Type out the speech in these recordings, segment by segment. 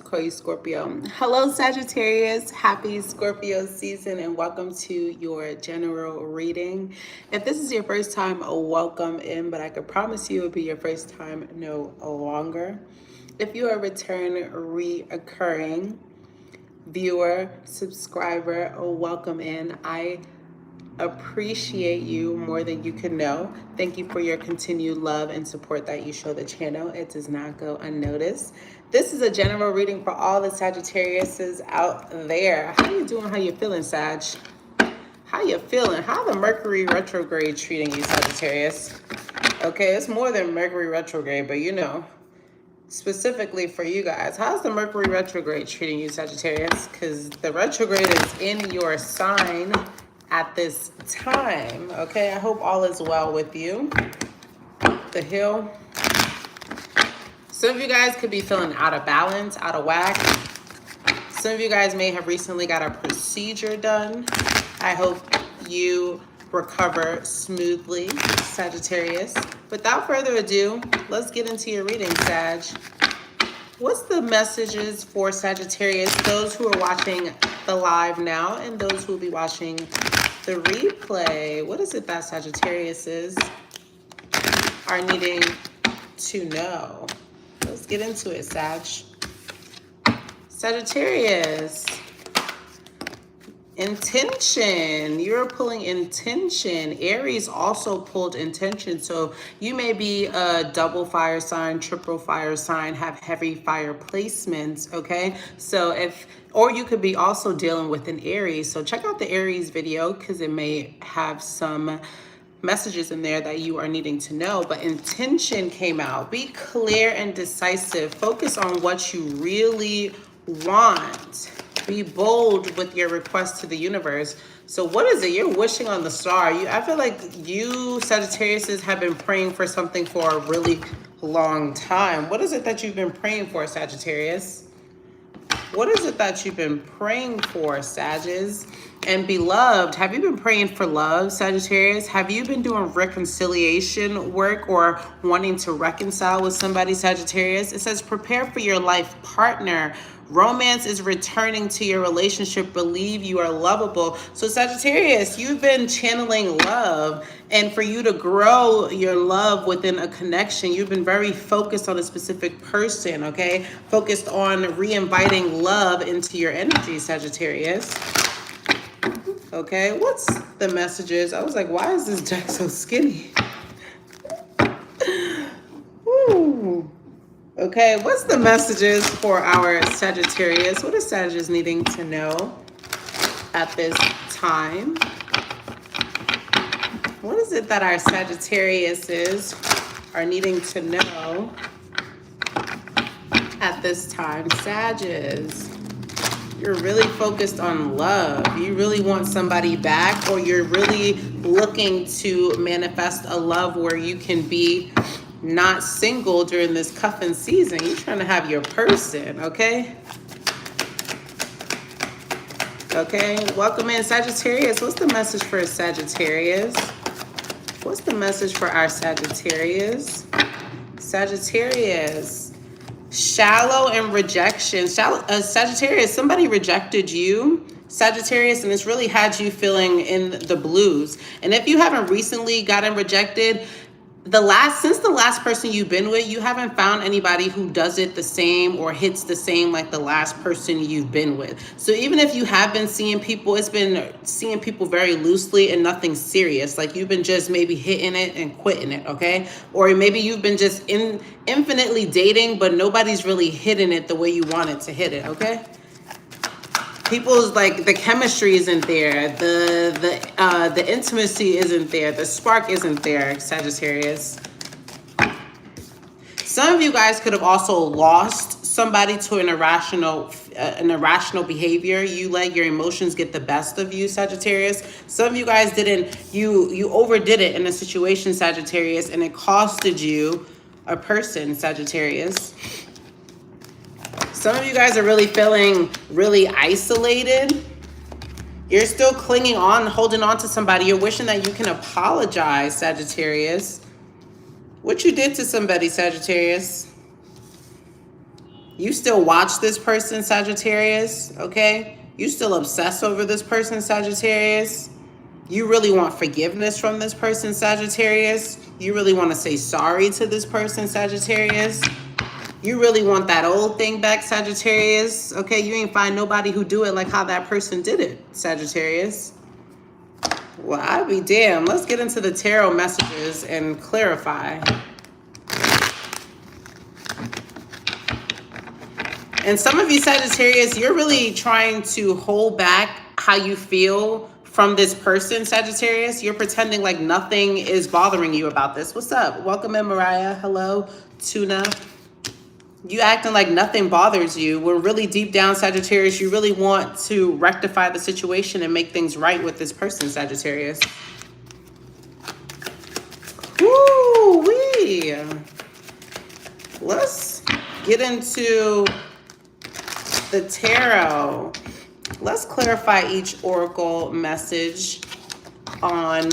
call you Scorpio. Hello, Sagittarius. Happy Scorpio season and welcome to your general reading. If this is your first time, welcome in, but I could promise you it'll be your first time no longer. If you are a return reoccurring viewer, subscriber, welcome in. I appreciate you more than you can know. Thank you for your continued love and support that you show the channel. It does not go unnoticed. This is a general reading for all the Sagittariuses out there. How you doing? How you feeling, Sag? How you feeling? How the Mercury retrograde treating you, Sagittarius? Okay, it's more than Mercury retrograde, but you know, specifically for you guys, how's the Mercury retrograde treating you, Sagittarius? Because the retrograde is in your sign at this time. Okay, I hope all is well with you. The Hill. Some of you guys could be feeling out of balance, out of whack. Some of you guys may have recently got a procedure done. I hope you recover smoothly, Sagittarius. Without further ado, let's get into your reading, Sag. What's the messages for Sagittarius, those who are watching the live now and those who will be watching the replay? What is it that Sagittariuses are needing to know? Let's get into it, Sag. Sagittarius. Intention. You're pulling intention. Aries also pulled intention. So you may be a double fire sign, triple fire sign, have heavy fire placements. Okay. So or you could be also dealing with an Aries. So check out the Aries video because it may have some messages in there that you are needing to know. But intention came out. Be clear and decisive. Focus on what you really want. Be bold with your request to the universe. So what is it? You're wishing on the star. I feel like you Sagittariuses have been praying for something for a really long time. What is it that you've been praying for, Sagittarius? What is it that you've been praying for, Sagittarius? And beloved, have you been praying for love, Sagittarius? Have you been doing reconciliation work or wanting to reconcile with somebody, Sagittarius? It says prepare for your life partner. Romance is returning to your relationship. Believe you are lovable. So Sagittarius, you've been channeling love. And for you to grow your love within a connection, you've been very focused on a specific person, okay? Focused on re-inviting love into your energy, Sagittarius. Okay, what's the messages? I was like, why is this deck so skinny? Woo. Okay, what's the messages for our Sagittarius? What is Sagittarius needing to know at this time? What is it that our Sagittariuses are needing to know at this time? Sagittarius, you're really focused on love. You really want somebody back, or you're really looking to manifest a love where you can be not single during this cuffing season. You're trying to have your person, okay? Okay, welcome in, Sagittarius. What's the message for Sagittarius? What's the message for our Sagittarius? Sagittarius, shallow and rejection. Sagittarius, somebody rejected you, Sagittarius, and it's really had you feeling in the blues. And if you haven't recently gotten rejected, since the last person you've been with, you haven't found anybody who does it the same or hits the same like the last person you've been with. So even if you have been seeing people, it's been seeing people very loosely and nothing serious. Like you've been just maybe hitting it and quitting it, okay? Or maybe you've been just infinitely dating, but nobody's really hitting it the way you wanted to hit it, okay? People's like the chemistry isn't there, the intimacy isn't there, the spark isn't there, Sagittarius. Some of you guys could have also lost somebody to an irrational behavior. You let your emotions get the best of you, Sagittarius. Some of you guys didn't. You overdid it in a situation, Sagittarius, and it costed you a person, Sagittarius. Some of you guys are really feeling really isolated. You're still clinging on, holding on to somebody. You're wishing that you can apologize, Sagittarius. What you did to somebody, Sagittarius. You still watch this person, Sagittarius, okay? You still obsess over this person, Sagittarius. You really want forgiveness from this person, Sagittarius. You really want to say sorry to this person, Sagittarius. You really want that old thing back, Sagittarius. Okay, you ain't find nobody who do it like how that person did it, Sagittarius. Well, I'd be damned. Let's get into the tarot messages and clarify. And some of you Sagittarius, you're really trying to hold back how you feel from this person, Sagittarius. You're pretending like nothing is bothering you about this. What's up? Welcome in, Mariah. Hello, Tuna. You acting like nothing bothers you. We're really deep down, Sagittarius. You really want to rectify the situation and make things right with this person, Sagittarius. Woo-wee. Let's get into the tarot. Let's clarify each oracle message on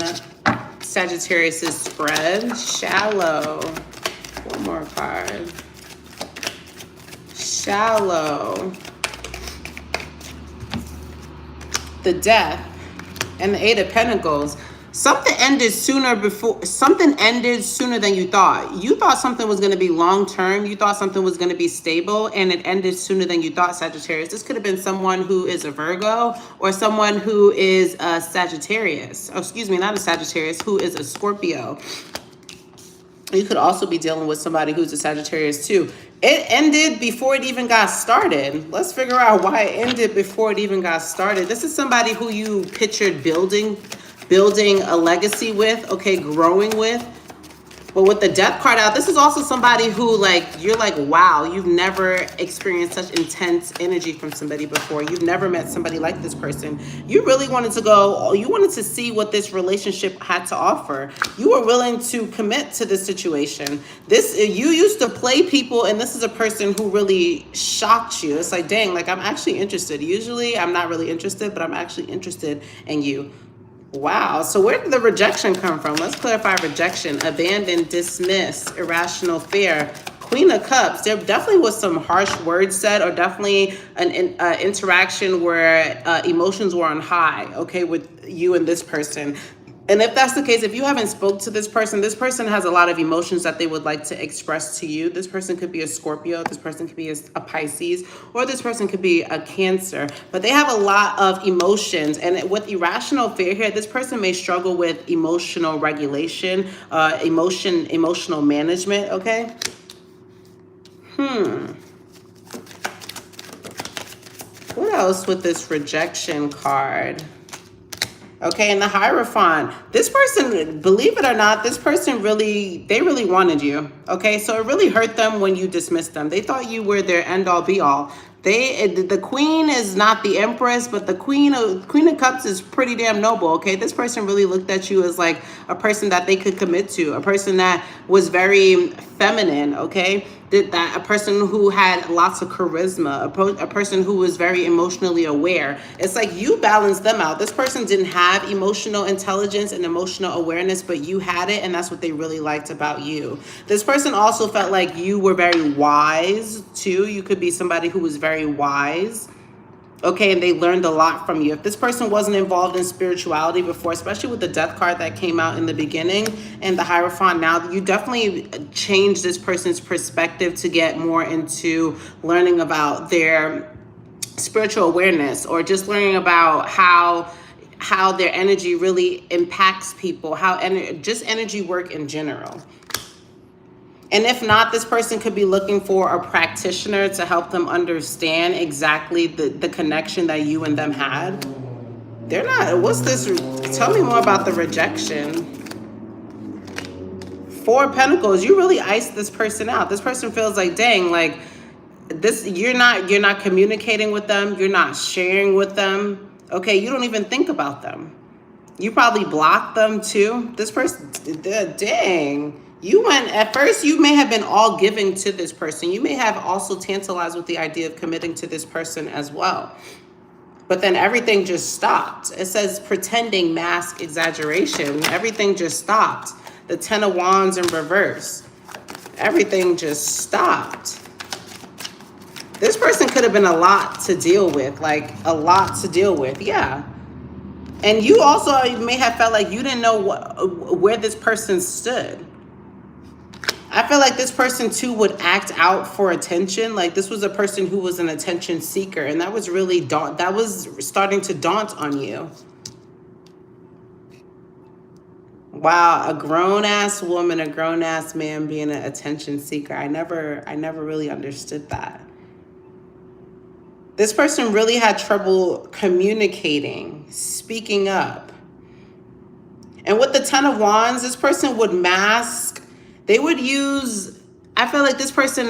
Sagittarius's spread. Shallow. One more card. Shallow. The Death and the Eight of Pentacles. Something ended sooner than you thought. You thought something was going to be long term. You thought something was going to be stable, and it ended sooner than you thought, Sagittarius. This could have been someone who is a Virgo or someone who is a Sagittarius. Oh, excuse me, not a Sagittarius, who is a Scorpio. You could also be dealing with somebody who's a Sagittarius too. It ended before it even got started. Let's figure out why it ended before it even got started. This is somebody who you pictured building a legacy with, okay, growing with. But with the Death card out, this is also somebody who, like, you're like, wow, you've never experienced such intense energy from somebody before. You've never met somebody like this person. You really wanted to see what this relationship had to offer. You were willing to commit to this situation. You used to play people, and this is a person who really shocked you. It's like, dang, like, I'm actually interested. Usually I'm not really interested, but I'm actually interested in you. Wow. So where did the rejection come from? Let's clarify rejection. Abandon, dismiss, irrational fear. Queen of Cups. There definitely was some harsh words said, or definitely an interaction where emotions were on high, okay, with you and this person. And if that's the case, if you haven't spoke to this person has a lot of emotions that they would like to express to you. This person could be a Scorpio, this person could be a Pisces, or this person could be a Cancer. But they have a lot of emotions. And with irrational fear here, this person may struggle with emotional regulation, emotional management, okay? What else with this rejection card? Okay, and the Hierophant. This person, believe it or not, this person they really wanted you. Okay, so it really hurt them when you dismissed them. They thought you were their end all be all. The Queen is not the Empress, but the Queen of Cups is pretty damn noble. Okay, this person really looked at you as like a person that they could commit to, a person that was very feminine. Okay, a person who had lots of charisma, a person who was very emotionally aware. It's like you balanced them out. This person didn't have emotional intelligence and emotional awareness, but you had it, and that's what they really liked about you. This person also felt like you were very wise too. You could be somebody who was very wise. Okay, and they learned a lot from you. If this person wasn't involved in spirituality before, especially with the Death card that came out in the beginning and the Hierophant now, you definitely changed this person's perspective to get more into learning about their spiritual awareness, or just learning about how their energy really impacts people, just energy work in general. And if not, this person could be looking for a practitioner to help them understand exactly the connection that you and them had. They're not, what's this? Tell me more about the rejection. Four of Pentacles, you really iced this person out. This person feels like, dang, like this, you're not communicating with them. You're not sharing with them. Okay, you don't even think about them. You probably blocked them too. This person, dang. At first, you may have been all giving to this person. You may have also tantalized with the idea of committing to this person as well. But then everything just stopped. It says pretending, mask, exaggeration. Everything just stopped. The Ten of Wands in reverse. Everything just stopped. This person could have been a lot to deal with, like a lot to deal with. Yeah. And you also may have felt like you didn't know where this person stood. I feel like this person too would act out for attention. Like this was a person who was an attention seeker, and that was really that was starting to daunt on you. Wow, a grown-ass woman, a grown-ass man being an attention seeker. I never really understood that. This person really had trouble communicating, speaking up. And with the Ten of Wands, this person would mask. They would use, I feel like this person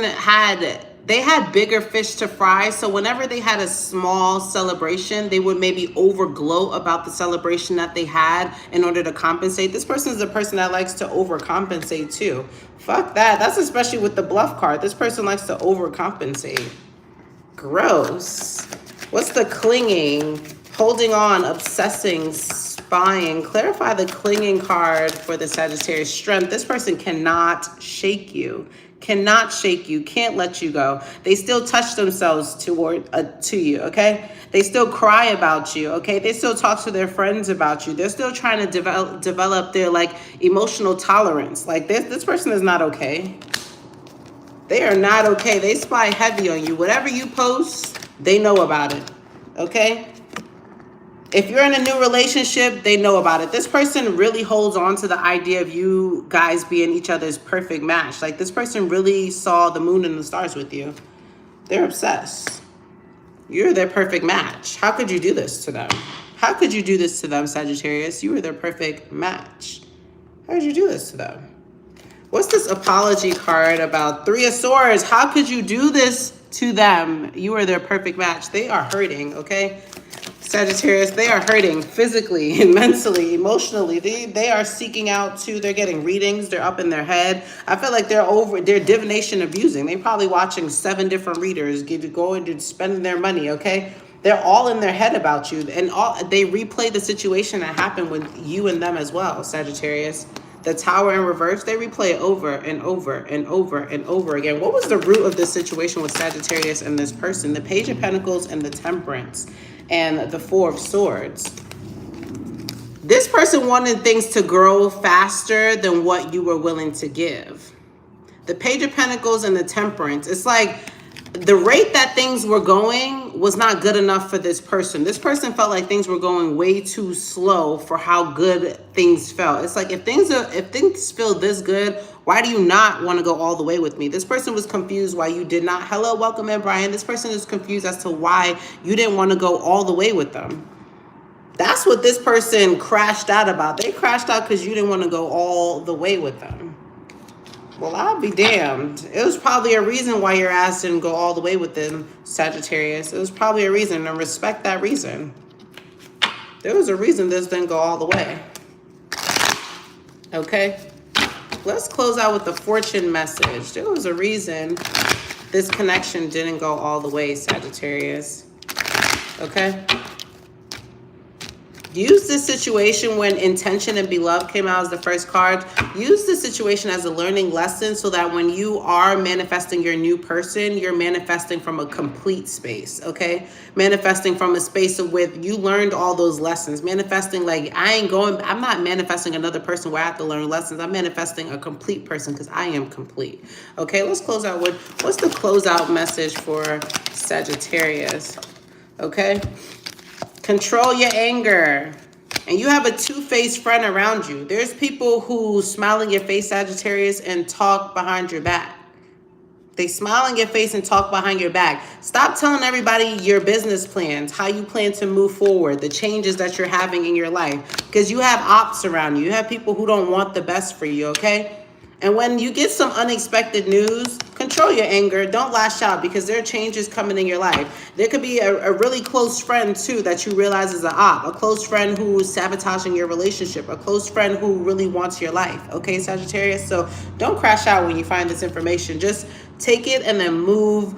they had bigger fish to fry. So whenever they had a small celebration, they would maybe overglow about the celebration that they had in order to compensate. This person is a person that likes to overcompensate too. Fuck that. That's especially with the bluff card. This person likes to overcompensate. Gross. What's the clinging, holding on, obsessing, spying? Clarify the clinging card for the Sagittarius. Strength. This person cannot shake you. Cannot shake you. Can't let you go. They still touch themselves to you, okay? They still cry about you, okay? They still talk to their friends about you. They're still trying to develop their like emotional tolerance. Like this person is not okay. They are not okay. They spy heavy on you. Whatever you post, they know about it. Okay? If you're in a new relationship, they know about it. This person really holds on to the idea of you guys being each other's perfect match. Like this person really saw the moon and the stars with you. They're obsessed. You're their perfect match. How could you do this to them? How could you do this to them, Sagittarius? You were their perfect match. How could you do this to them? What's this apology card about? Three of Swords. How could you do this to them? You are their perfect match. They are hurting, okay? Sagittarius, they are hurting physically and mentally, emotionally. They are seeking out they're getting readings. They're up in their head. I feel like they're divination abusing. They're probably watching 7 different readers, going and spending their money, okay? They're all in their head about you. And they replay the situation that happened with you and them as well, Sagittarius. The Tower in reverse, they replay it over and over and over and over again. What was the root of this situation with Sagittarius and this person? The Page of Pentacles and the Temperance and the Four of Swords. This person wanted things to grow faster than what you were willing to give. The Page of Pentacles and the Temperance. It's like the rate that things were going was not good enough for this person. This person felt like things were going way too slow for how good things felt. It's like if things feel this good, why do you not want to go all the way with me? This person was confused why you did not. Hello, welcome in, Brian. This person is confused as to why you didn't want to go all the way with them. That's what this person crashed out about. They crashed out because you didn't want to go all the way with them. Well, I'll be damned. It was probably a reason why your ass didn't go all the way with them, Sagittarius. It was probably a reason, and respect that reason. There was a reason this didn't go all the way. Okay? Let's close out with the fortune message. There was a reason this connection didn't go all the way, Sagittarius. Okay? Use this situation when intention and beloved came out as the first card. Use this situation as a learning lesson so that when you are manifesting your new person, you're manifesting from a complete space, okay? Manifesting from a space of where you learned all those lessons. Manifesting like I'm not manifesting another person where I have to learn lessons. I'm manifesting a complete person because I am complete. Okay, let's close out with, what's the closeout message for Sagittarius? Okay? Control your anger. And you have a two-faced friend around you. There's people who smile in your face, Sagittarius, and talk behind your back. They smile in your face and talk behind your back. Stop telling everybody your business plans, how you plan to move forward, the changes that you're having in your life. Because you have ops around you. You have people who don't want the best for you, okay? And when you get some unexpected news, control your anger. Don't lash out because there are changes coming in your life. There could be a really close friend, too, that you realize is an op. A close friend who is sabotaging your relationship. A close friend who really wants your life. Okay, Sagittarius? So don't crash out when you find this information. Just take it and then move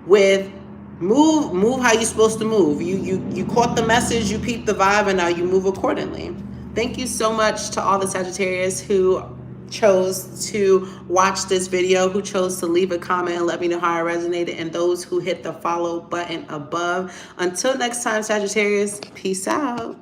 how you're supposed to move. You caught the message, you peeped the vibe, and now you move accordingly. Thank you so much to all the Sagittarius who chose to watch this video, who chose to leave a comment and let me know how it resonated, and those who hit the follow button above. Until next time, Sagittarius, peace out.